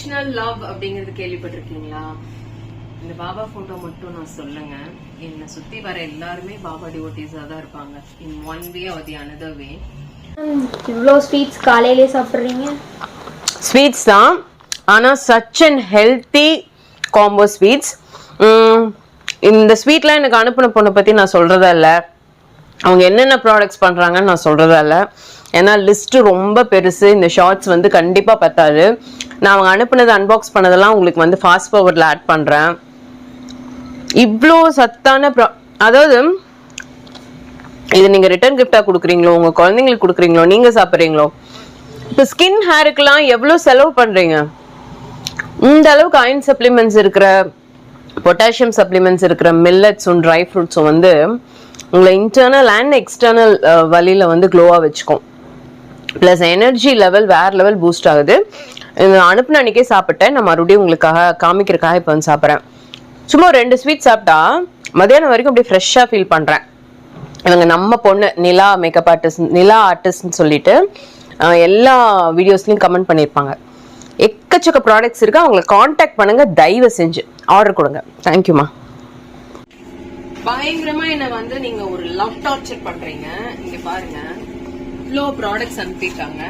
Unconditional love அப்படிங்கறது கேள்விப்பட்டிருக்கீங்களா? இந்த பாபா போட்டோ மட்டும் நான் சொல்லுங்க, என்னை சுத்தி வர எல்லாருமே பாபா டிவோட்டிஸா தான் இருப்பாங்க, in one way or the another way. இவ்வளோ ஸ்வீட்ஸ் காலையிலே சாப்பிட்றீங்க? ஸ்வீட்ஸ் தான், ஆனால் such and healthy combo sweets. இந்த ஸ்வீட்லாம் எனக்கு அனுப்பின பொண்ணை பற்றி நான் சொல்கிறதா இல்லை, அவங்க என்னென்ன ப்ராடக்ட்ஸ் பண்ணுறாங்கன்னு நான் சொல்கிறதா இல்லை. ஏன்னா லிஸ்ட்டு ரொம்ப பெருசு, இந்த ஷார்ட்ஸ் வந்து கண்டிப்பாக பத்தாது. நான் அவங்க அனுப்புனது அன்பாக்ஸ் பண்ணதெல்லாம் உங்களுக்கு வந்து ஃபாஸ்ட் ஃபார்வர்டில் ஆட் பண்ணுறேன். இவ்வளோ சத்தான அதாவது இது நீங்கள் ரிட்டர்ன் கிஃப்டாக கொடுக்குறீங்களோ, உங்கள் குழந்தைங்களுக்கு கொடுக்குறீங்களோ, நீங்கள் சாப்பிட்றீங்களோ, இப்போ ஸ்கின் ஹேருக்கெல்லாம் எவ்வளோ செலவு பண்ணுறீங்க? இந்த அளவுக்கு அயன் சப்ளிமெண்ட்ஸ் இருக்கிற, பொட்டாசியம் சப்ளிமெண்ட்ஸ் இருக்கிற மில்லட்ஸும் ட்ரை ஃப்ரூட்ஸும் வந்து உங்களை இன்டர்னல் அண்ட் எக்ஸ்டர்னல் வழியில் வந்து க்ளோவாக வச்சுக்கும். ப்ளஸ் எனர்ஜி லெவல் வேறு லெவல் பூஸ்ட் ஆகுது. அனுப்புன அன்றைக்கே சாப்பிட்டேன், நான் மறுபடியும் உங்களுக்காக காமிக்கிறதுக்காக இப்போ வந்து சாப்பிட்றேன். சும்மா 2 ஸ்வீட் சாப்பிட்டா மதியானம் வரைக்கும் அப்படியே ஃப்ரெஷ்ஷாக ஃபீல் பண்ணுறேன். இவங்க நம்ம பொண்ணு நிலா மேக்கப் ஆர்டிஸ்ட், நிலா ஆர்டிஸ்ட்னு சொல்லிட்டு எல்லா வீடியோஸ்லையும் கமெண்ட் பண்ணியிருப்பாங்க. எக்கச்சக்க ப்ராடக்ட்ஸ் இருக்குது, அவங்களை காண்டாக்ட் பண்ணுங்க, தயவு செஞ்சு ஆர்டர் கொடுங்க. தேங்க்யூமா. பயங்கரமா என்ன வந்து நீங்க ஒரு லவ் டார்ச்சர் பண்றீங்க. இங்க பாருங்க, இவ்வளோ ப்ராடக்ட்ஸ் அனுப்பிட்டாங்க.